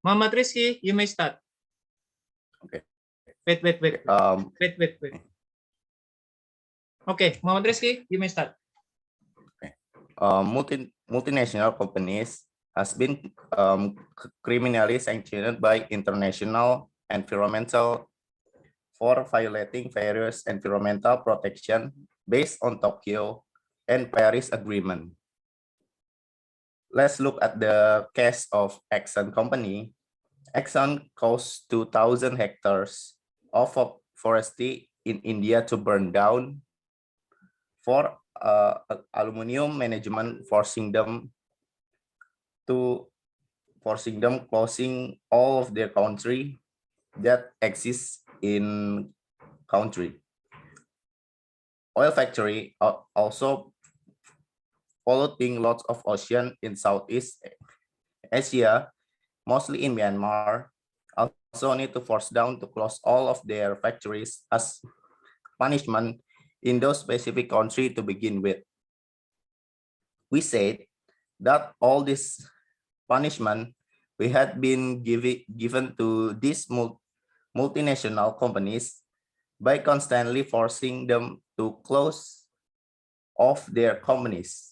Muhammad Rizky, you may start. Okay. Wait. Wait. Okay, Muhammad Rizky, you may start. Okay. Multinational companies has been criminally sanctioned by international environmental for violating various environmental protection based on Tokyo and Paris Agreement. Let's look at the case of Exxon Company. Exxon caused 2,000 hectares of forestry in India to burn down for aluminum management, forcing them closing all of their country that exists in country. Oil factory also polluting lots of ocean in Southeast Asia, mostly in Myanmar, also need to force down to close all of their factories as punishment in those specific country to begin with. We said that all this punishment we had been given to these multinational companies by constantly forcing them to close off their companies.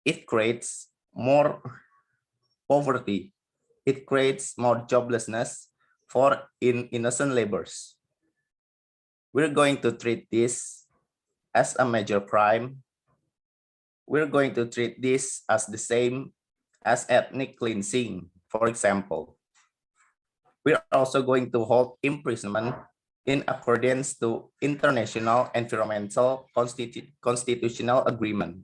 It creates more poverty. It creates more joblessness for innocent laborers. We're going to treat this as a major crime. We're going to treat this as the same as ethnic cleansing, for example. We're also going to hold imprisonment in accordance to international environmental constitutional agreement.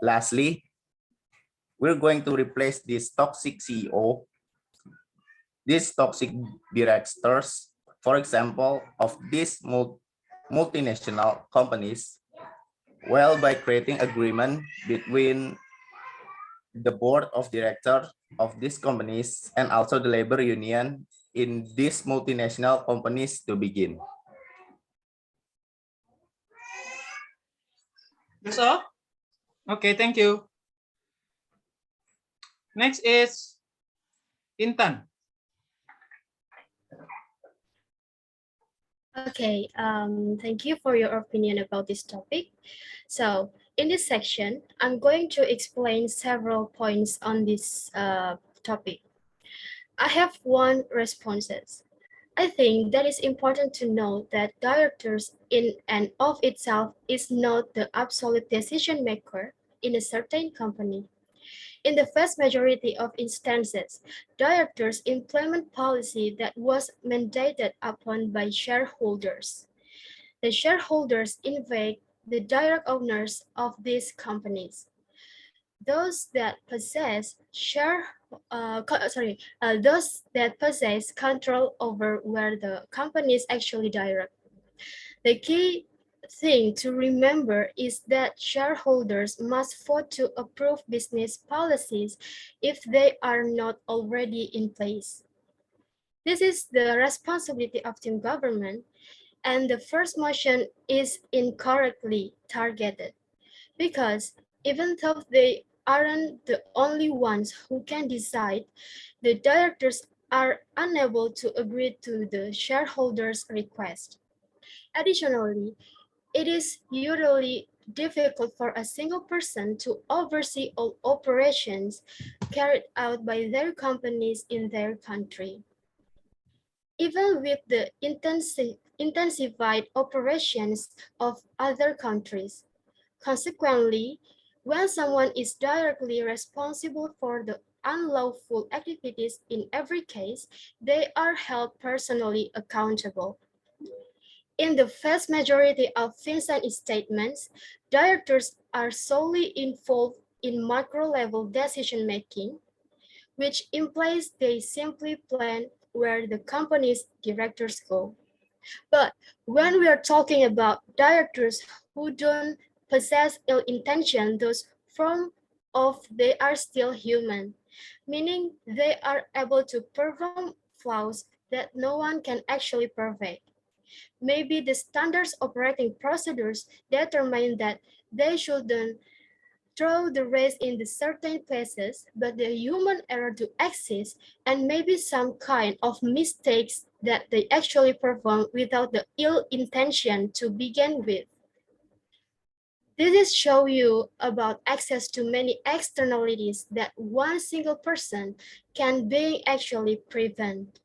Lastly, we're going to replace this toxic CEO, these toxic directors, for example, of these multinational companies, well, by creating agreement between the board of directors of these companies and also the labor union in these multinational companies to begin. That's all? Okay, thank you. Next is Intan. Okay, thank you for your opinion about this topic. So in this section, I'm going to explain several points on this topic. I have one responses. I think that it's important to note that directors in and of itself is not the absolute decision maker in a certain company. In the vast majority of instances, directors implement policy that was mandated upon by shareholders. The shareholders invite the direct owners of these companies. Those that possess those that possess control over where the companies actually direct. The key thing to remember is that shareholders must vote to approve business policies if they are not already in place. This is the responsibility of team government, and the first motion is incorrectly targeted because even though they aren't the only ones who can decide, the directors are unable to agree to the shareholders' request. Additionally, it is usually difficult for a single person to oversee all operations carried out by their companies in their country. Even with the intensified operations of other countries. Consequently, when someone is directly responsible for the unlawful activities in every case, they are held personally accountable. In the vast majority of FinCEN statements, directors are solely involved in macro-level decision-making, which implies they simply plan where the company's directors go. But when we are talking about directors who don't possess ill intention, those form of they are still human, meaning they are able to perform flaws that no one can actually perfect. Maybe the standards operating procedures determine that they shouldn't throw the rest in the certain places, but the human error to exist and maybe some kind of mistakes that they actually perform without the ill intention to begin with. This is show you about access to many externalities that one single person can be actually prevent.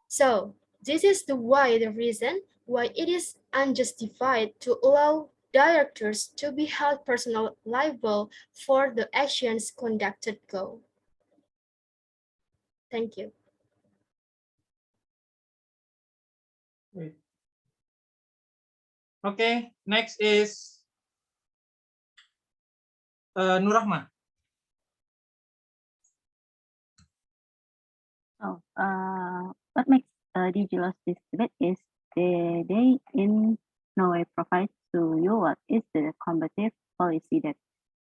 So this is the reason why it is unjustified to allow directors to be held personally liable for the actions conducted go. Thank you. Wait. Okay, next is Nur Rahma. Oh, what makes DigiLoss this debate is they in no way provide to you what is the combative policy that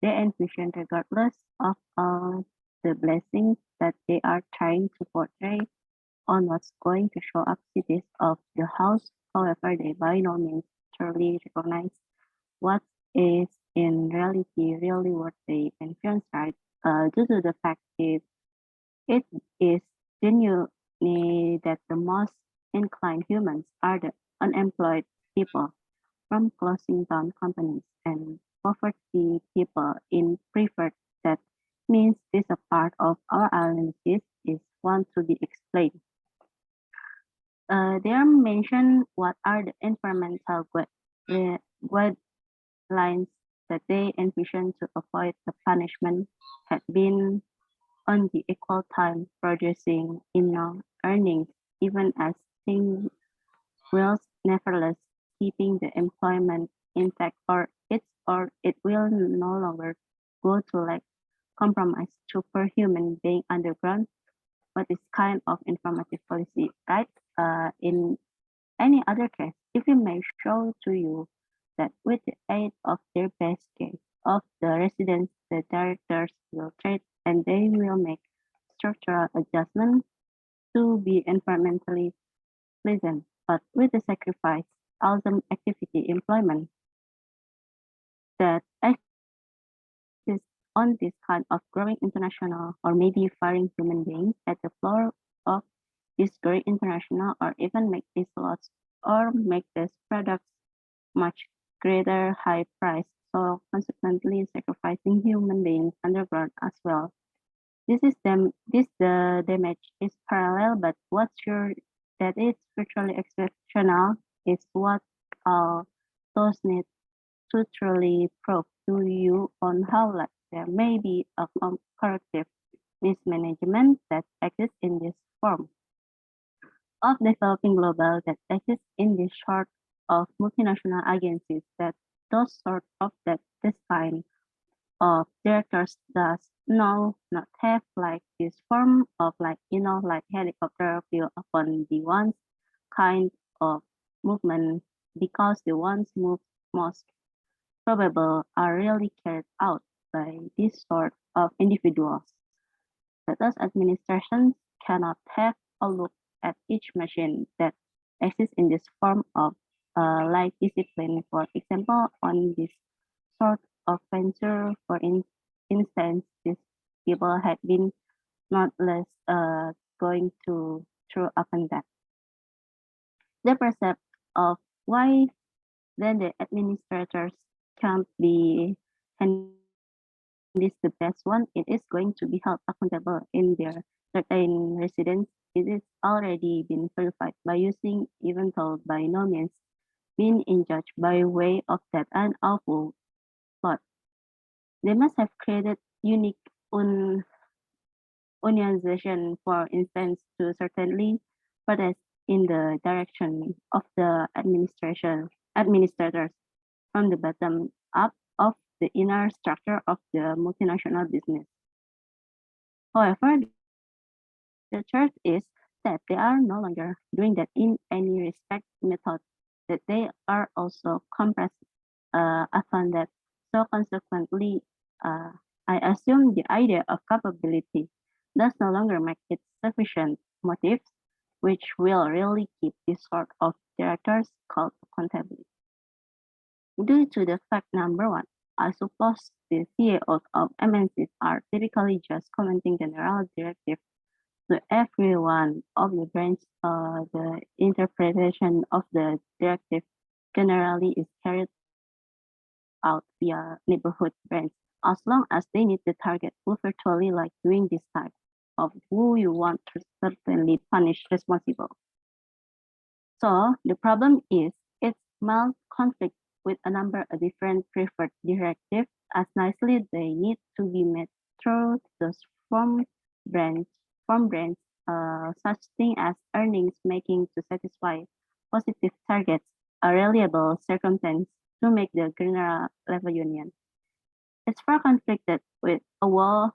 they envision regardless of all the blessings that they are trying to portray on what's going to show up cities of the house. However, they by no means truly recognize what is in reality really worth the influence, right? Due to the fact that it is genuinely that the most inclined humans are the unemployed people from closing down companies and poverty people in preferred. That means this a part of our analysis is one to be explained. They are mentioned what are the environmental guidelines that they envision to avoid the punishment had been on the equal time producing enough earnings, even as things will nevertheless keeping the employment intact or it will no longer go to like compromise to per human being underground. What is kind of informative policy, right? In any other case, if we may show to you that with the aid of their best case of the residents, the directors will trade and they will make structural adjustments to be environmentally pleasant, but with the sacrifice, awesome activity employment that exists on this kind of growing international or maybe firing human beings at the floor of this growing international or even make these lots or make these products much greater high price, so consequently sacrificing human beings underground as well. The damage is parallel, but what's sure that it's virtually exceptional is what those need to truly prove to you on how like there may be a corrective mismanagement that exists in this form of developing global that exists in this sort of multinational agencies that those sort of that this kind of directors does now not have like this form of like like helicopter view upon the ones kind of movement because the ones most probable are really carried out by this sort of individuals. But thus administrations cannot have a look at each machine that exists in this form of like discipline. For example, on this sort of venture, for instance, these people had been not less going to through upon that. The percept of why then the administrators can't be and this the best one, it is going to be held accountable in their certain residence. It is already been verified by using even though by no means been in judge by way of that an awful plot. They must have created unique organization, for instance, to certainly protest in the direction of the administrators from the bottom up of the inner structure of the multinational business. However, the truth is that they are no longer doing that in any respect method, that they are also compressed upon that. So consequently, I assume the idea of capability does no longer make it sufficient motives, which will really keep this sort of directors called accountability. Due to the fact number one, I suppose the CEOs of MNCs are typically just commenting general directives to everyone of the branch. The interpretation of the directive generally is carried out via neighborhood branch. As long as they meet the target, who virtually like doing this type of who you want to certainly punish responsible. So the problem is it's mild conflict with a number of different preferred directives as nicely they need to be met through those branch such thing as earnings making to satisfy positive targets, a reliable circumstance to make the general level union. It's far conflicted with a lot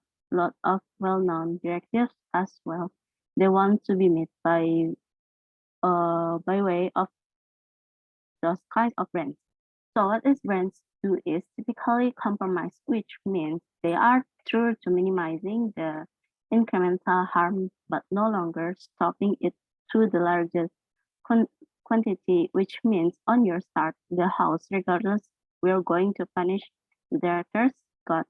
of well-known directives as well. They want to be met by way of those kinds of brands. So what these brands do is typically compromise, which means they are true to minimizing the incremental harm, but no longer stopping it to the largest quantity, which means on your start, the house, regardless, we're going to punish the directors, got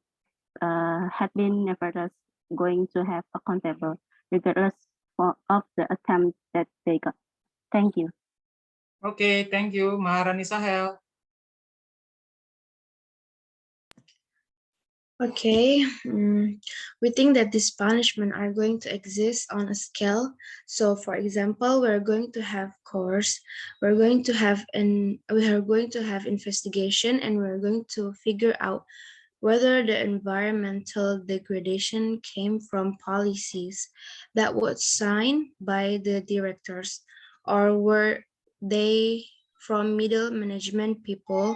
had been nevertheless going to have accountable, regardless of the attempt that they got. Thank you. Okay, thank you, Maharani Sahel. Okay, we think that these punishment are going to exist on a scale. So, for example, we're going to have course, we are going to have investigation, and we're going to figure out whether the environmental degradation came from policies that was signed by the directors, or were they from middle management people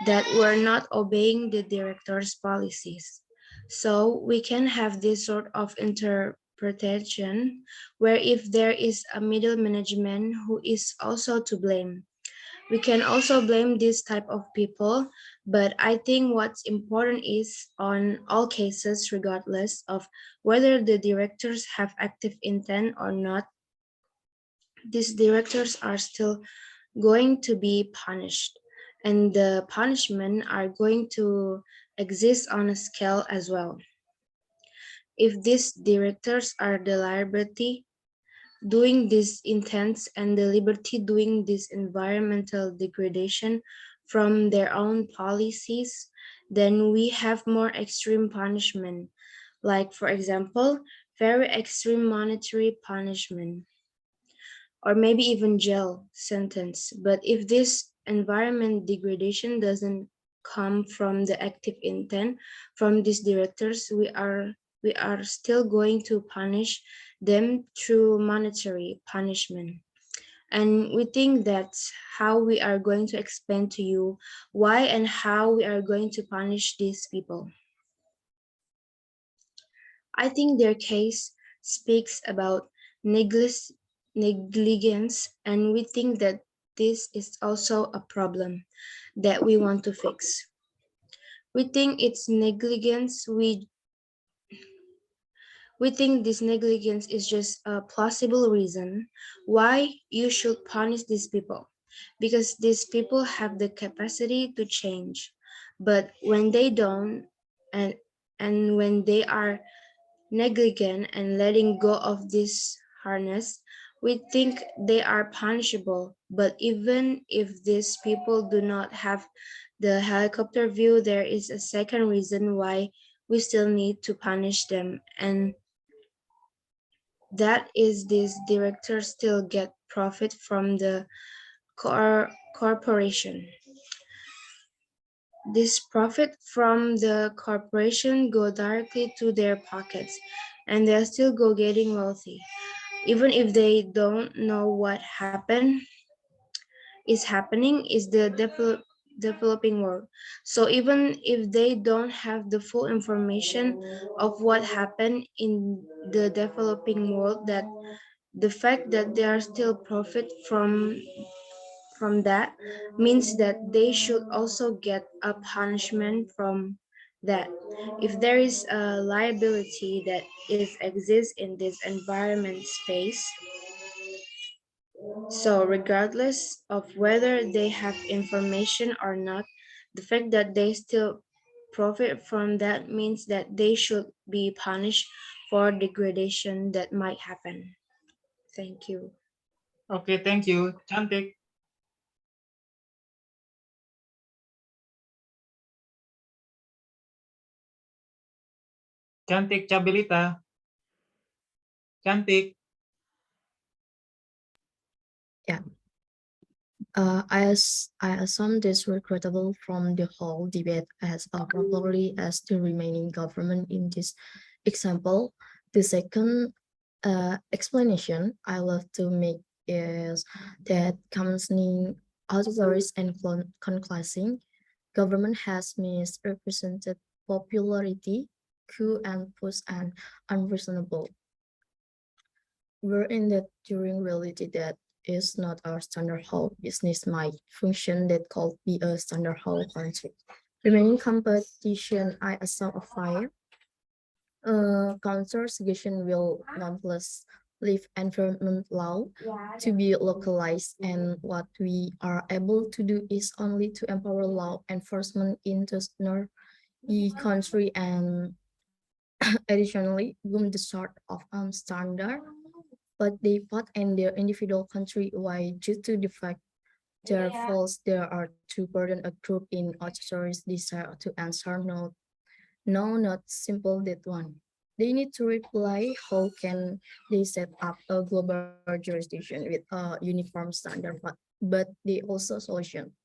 that were not obeying the director's policies. So we can have this sort of interpretation where if there is a middle management who is also to blame, we can also blame this type of people, but I think what's important is on all cases, regardless of whether the directors have active intent or not, these directors are still going to be punished, and the punishment are going to exist on a scale as well. If these directors are the liability doing this intense and the liberty doing this environmental degradation from their own policies, then we have more extreme punishment, like for example, very extreme monetary punishment, or maybe even jail sentence. But if this environment degradation doesn't come from the active intent from these directors, we are still going to punish them through monetary punishment. And we think that's how we are going to explain to you why and how we are going to punish these people. I think their case speaks about negligence, and we think that this is also a problem that we want to fix. We think it's negligence. We think this negligence is just a plausible reason why you should punish these people, because these people have the capacity to change. But when they don't, and when they are negligent and letting go of this harness, we think they are punishable. But even if these people do not have the helicopter view, there is a second reason why we still need to punish them, and that is these directors still get profit from the corporation. This profit from the corporation go directly to their pockets, and they still go getting wealthy, even if they don't know what is happening is the developing world. So even if they don't have the full information of what happened in the developing world, that the fact that they are still profit from that means that they should also get a punishment from that. If there is a liability that is exists in this environment space, so regardless of whether they have information or not, the fact that they still profit from that means that they should be punished for degradation that might happen. Thank you. Oke, thank you. Cantik. Cantik Cabilita. Cantik. I assume this regrettable from the whole debate as probably as the remaining government in this example. The second explanation I love to make is that combining authorities and conclassing government has misrepresented popularity, coup and push and unreasonable. We're in that during reality that is not our standard how business might function that could be a standard how country. Remaining competition, I assume a fire. Counter suggestion will nonetheless leave environment law to be localized, and what we are able to do is only to empower law enforcement into the country and additionally boom the sort of standard but they put in their individual country why due to the fact their faults there are to burden a group in authorities desire to answer no not simple that one. They need to reply how can they set up a global jurisdiction with a uniform standard but they also solution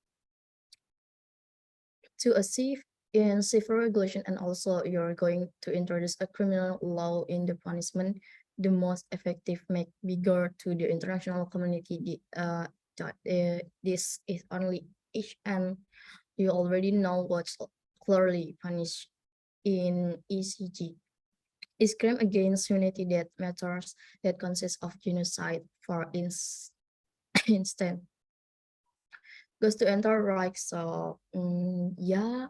to achieve in civil regulation and also you're going to introduce a criminal law in the punishment the most effective make bigger to the international community that this is only each and you already know what's clearly punished in ECG is crime against humanity that matters that consists of genocide for instance goes to enter right so yeah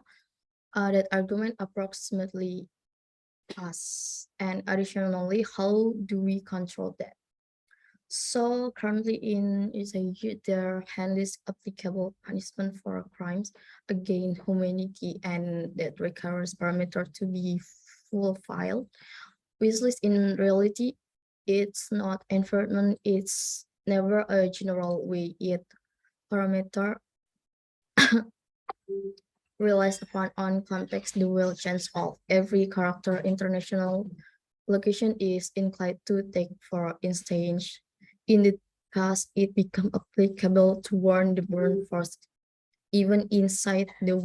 that argument approximately us and additionally how do we control that so currently in ECG there handles applicable punishment for crimes against humanity and that requires parameter to be fulfilled which is in reality it's not environment it's never a general way it parameter relies upon on context the will change of every character international location is inclined to take for instance in the past it become applicable to warn the burn force even inside the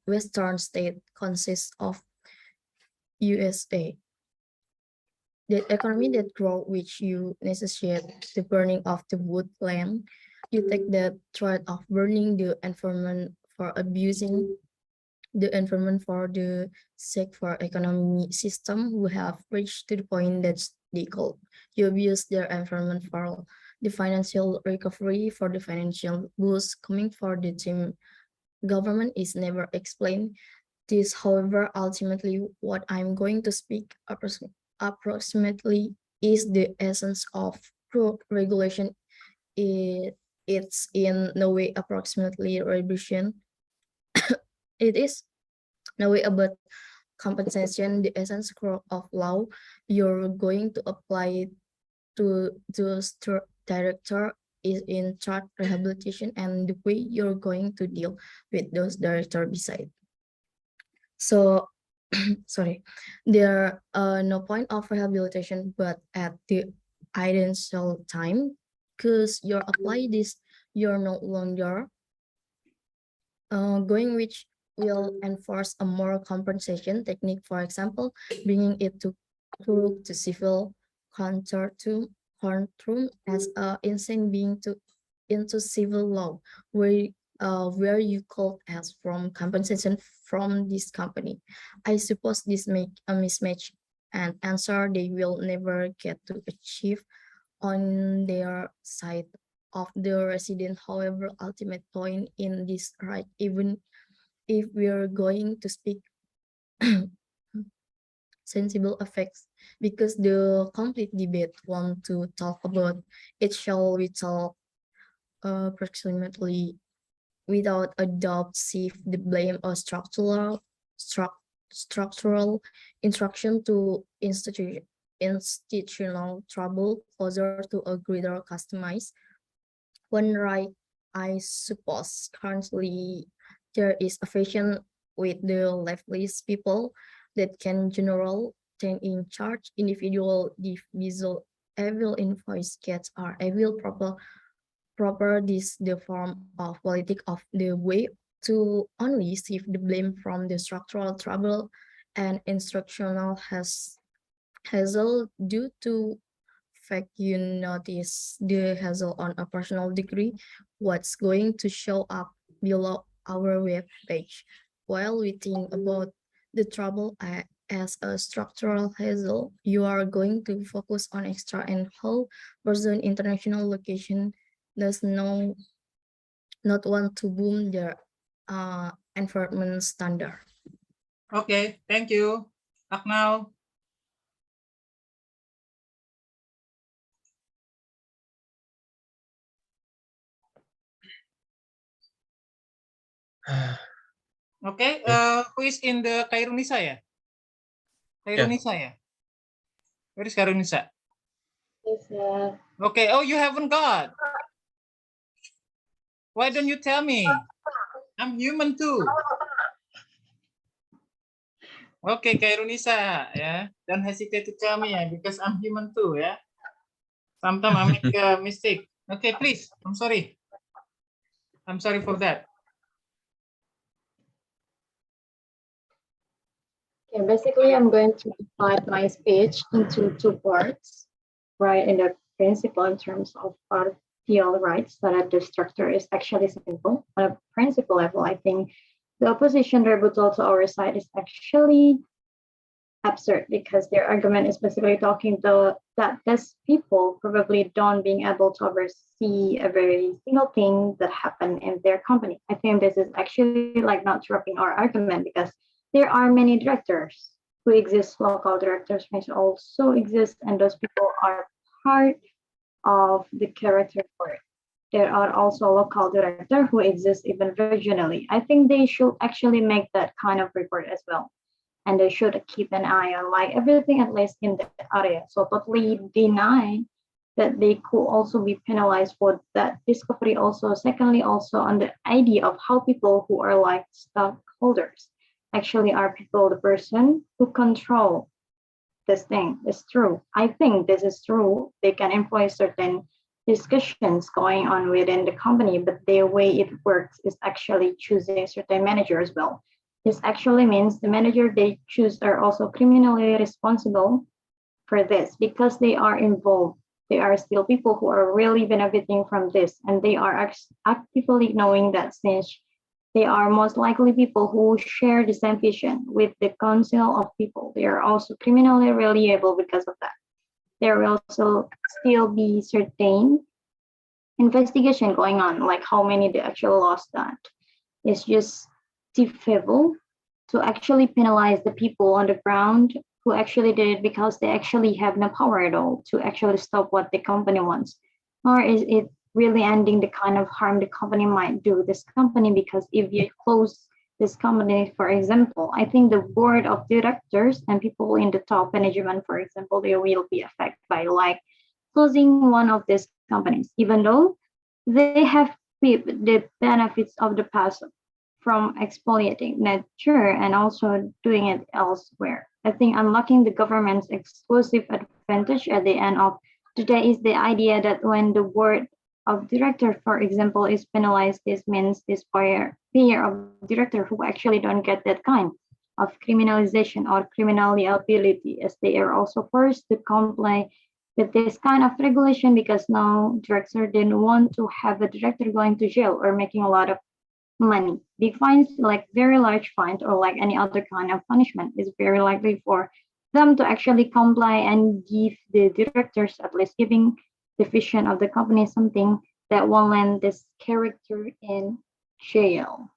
western state consists of USA the economy that grow which you necessitate the burning of the woodland you take the threat of burning the environment for abusing the environment for the sake for economy system who have reached to the point that they call you abuse their environment for the financial recovery for the financial boost coming for the team government is never explained this however ultimately what I'm going to speak approximately is the essence of regulation it's in no way approximately revolution it is no way about compensation the essence of law you're going to apply to the director is in charge rehabilitation and the way you're going to deal with those director beside so sorry there are no point of rehabilitation but at the ideal time because you're apply this you're no longer going which will enforce a moral compensation technique, for example, bringing it to civil courtroom as a insane being to into civil law, where you could ask from compensation from this company. I suppose this make a mismatch and answer they will never get to achieve on their side of the resident. However, ultimate point in this right, even if we're going to speak sensible effects, because the complete debate want to talk about it shall we talk approximately without a doubt see the blame or structural structural instruction to institutional trouble closer to a greater customized one, right? I suppose currently there is a fashion with the leftist people that can general take in charge individual divisal evil invoice gets are evil proper this the form of politic of the way to only shift the blame from the structural trouble and instructional hassle due to fact you notice the hassle on a personal degree what's going to show up below our web page while we think about the trouble as a structural hassle you are going to focus on extra and whole person international location does not want to boom their environment standard. Okay, thank you. Akmal. Okay, who is in the Kairunisa ya? Kairunisa ya? Where is Kairunisa? Yes, sir. Okay, oh, you haven't got. Why don't you tell me? I'm human too. Okay, Kairunisa, yeah. Don't hesitate to tell me, yeah, because I'm human too, yeah. Sometimes I make a mistake. Okay, please. I'm sorry. I'm sorry for that. Okay, basically, I'm going to divide my speech into two parts, right? In the principle in terms of partial rights, so that the structure is actually simple. On a principle level, I think the opposition rebuttal to our side is actually absurd because their argument is basically talking that these people probably don't being able to oversee a very single thing that happened in their company. I think this is actually like not dropping our argument because there are many directors who exist, local directors may also exist, and those people are part of the character for it. There are also local directors who exist even regionally. I think they should actually make that kind of report as well. And they should keep an eye on like everything at least in the area. So totally deny that they could also be penalized for that discovery also. Secondly, also on the idea of how people who are like stockholders actually are people, the person who control this thing is true. I think this is true. They can employ certain discussions going on within the company, but the way it works is actually choosing certain manager as well. This actually means the manager they choose are also criminally responsible for this because they are involved. They are still people who are really benefiting from this, and they are actively knowing that since they are most likely people who share the same vision with the council of people. They are also criminally reliable because of that. There will also still be certain investigation going on, like how many they actually lost that. It's just difficult to actually penalize the people on the ground who actually did it because they actually have no power at all to actually stop what the company wants. Nor is it really ending the kind of harm the company might do this company, because if you close this company, for example, I think the board of directors and people in the top management, for example, they will be affected by like closing one of these companies, even though they have reaped the benefits of the past from exfoliating nature and also doing it elsewhere. I think unlocking the government's exclusive advantage at the end of the day is the idea that when the board of director, for example, is penalized, this means this pair of director who actually don't get that kind of criminalization or criminal liability, as they are also forced to comply with this kind of regulation because now director didn't want to have a director going to jail or making a lot of money. The fines, like very large fines or like any other kind of punishment, is very likely for them to actually comply and give the directors, at least giving the vision of the company, something that won't land this character in jail.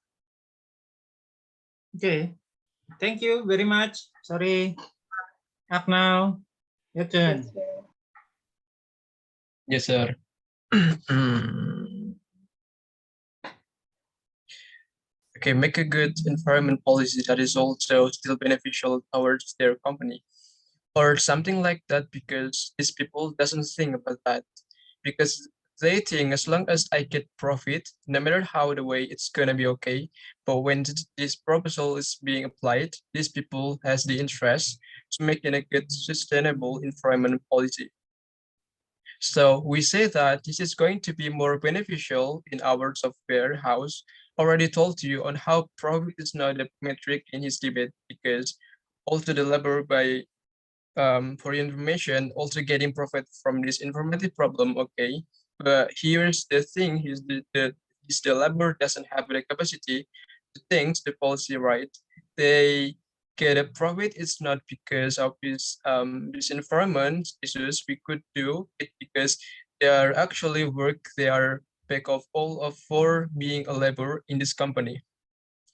Okay, thank you very much. Sorry, Akmal, your turn. Yes, sir. Yes, sir. okay, make a good environment policy that is also still beneficial towards their company or something like that, because these people doesn't think about that, because they think as long as I get profit, no matter how the way, it's gonna be okay. But when this proposal is being applied, these people has the interest to making a good sustainable environment policy. So we say that this is going to be more beneficial in our software house. Already told you on how profit is not a metric in his debate, because also the labor by for your information, also getting profit from this informative problem, okay. But here's the thing: is the labor doesn't have the capacity to think the policy right. They get a profit. It's not because of this environment issues we could do it, because they are actually work. They are back of all of for being a labor in this company.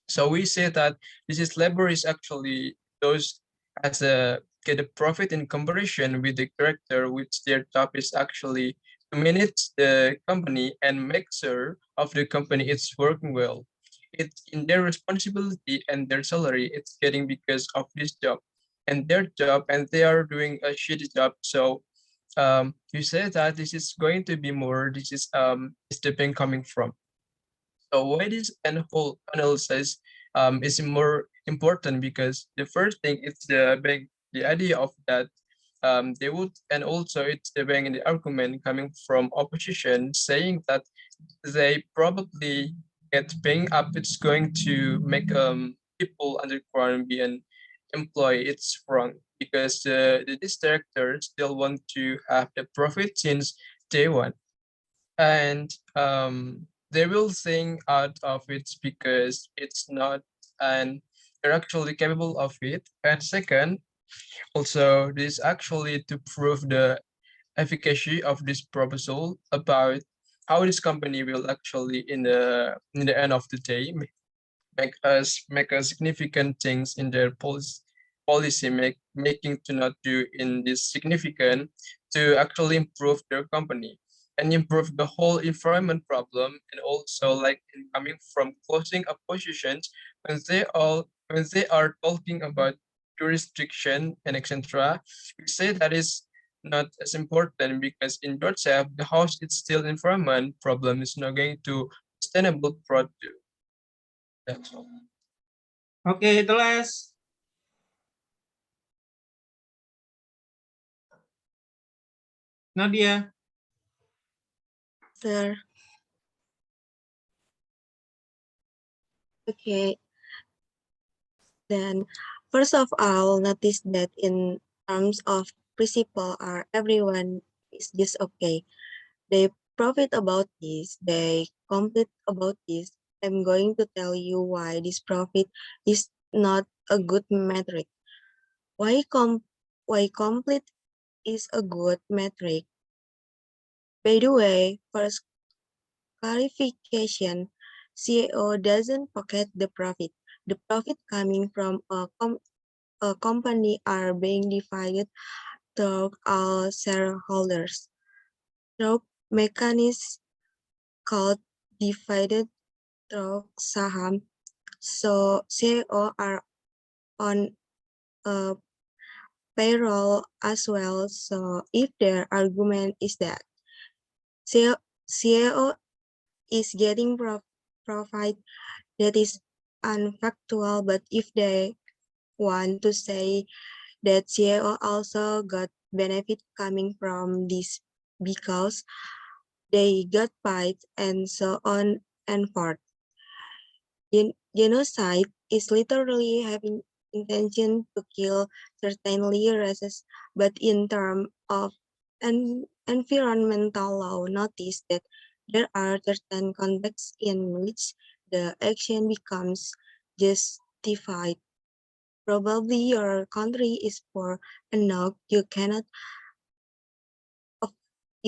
So we say that this is labor is actually those as a get a profit in comparison with the character, which their job is actually to manage the company and make sure of the company it's working well. It's in their responsibility, and their salary it's getting because of this job and their job, and they are doing a shitty job. So you say that this is going to be more, this is the bank coming from. So why this and whole analysis is more important, because the first thing is the bank, the idea of that they would, and also it's the bank in the argument coming from opposition saying that they probably get paying up, it's going to make people underground be an employee. It's wrong, because this director still want to have the profit since day one, and they will think out of it because it's not, and they're actually capable of it. And second, also this actually to prove the efficacy of this proposal about how this company will actually in the end of the day make a significant things in their policy making to not do in this significant to actually improve their company and improve the whole environment problem, and also like coming from closing up positions when they are talking about jurisdiction and etc. We say that is not as important, because in yourself the house it's still environment problem is not going to sustainable product. That's all. Okay, the last. Nadia. Sir. Okay. Then, first of all, notice that in terms of principle, are everyone is just okay. They profit about this. They complete about this. I'm going to tell you why this profit is not a good metric. Why complete is a good metric? By the way, first clarification, CEO doesn't pocket the profit. The profit coming from a company are being divided to all shareholders through mechanism called divided through saham. So CEO are on a payroll as well. So if their argument is that CEO is getting profit, that is unfactual. But if they want to say that CEO also got benefit coming from this because they got paid and so on and forth. Genocide is literally having intention to kill certainly races, but in terms of environmental law, notice that there are certain contexts in which the action becomes justified. Probably your country is poor enough you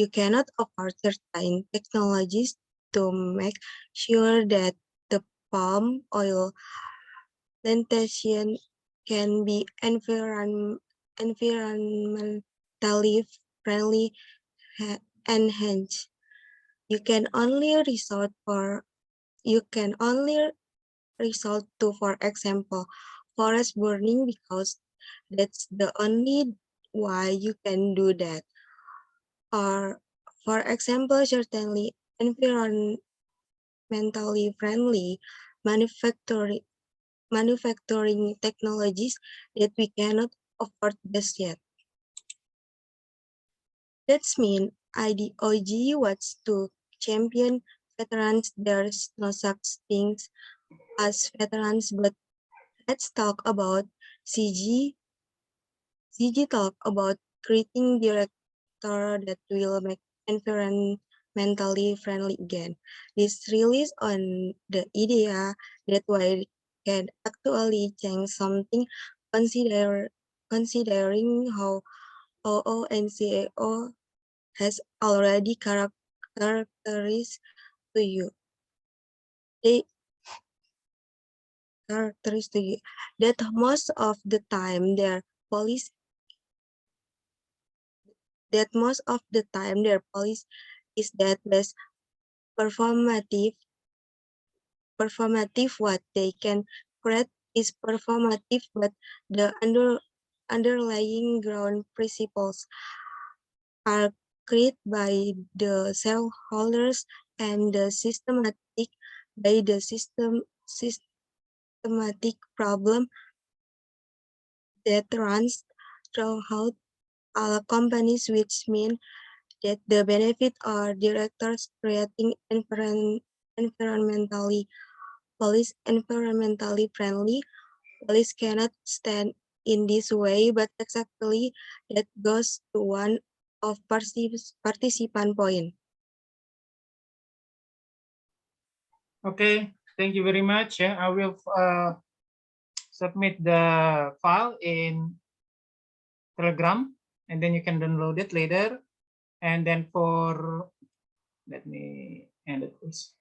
cannot afford certain technologies to make sure that the palm oil plantation can be environmentally friendly and hence you can only result to, for example, forest burning, because that's the only why you can do that. Or, for example, certainly environmentally friendly manufacturing technologies that we cannot afford just yet. That's mean IDOG wants to champion veterans. There's no such things as veterans, but let's talk about CG. CG talk about creating director that will make environmentally friendly again. This release on the idea that we can actually change something, considering how OO and CAO has already characterized to you. They characterize to you that most of the time their policy is that less performative. What they can create is performative, but the underlying ground principles are created by the shareholders and the systematic problem that runs throughout all companies, which mean that the benefit are directors creating environmentally friendly. Police cannot stand in this way, but exactly that goes to one of participant point. Okay, thank you very much. Yeah, I will submit the file in Telegram, and then you can download it later. And then let me end it, please.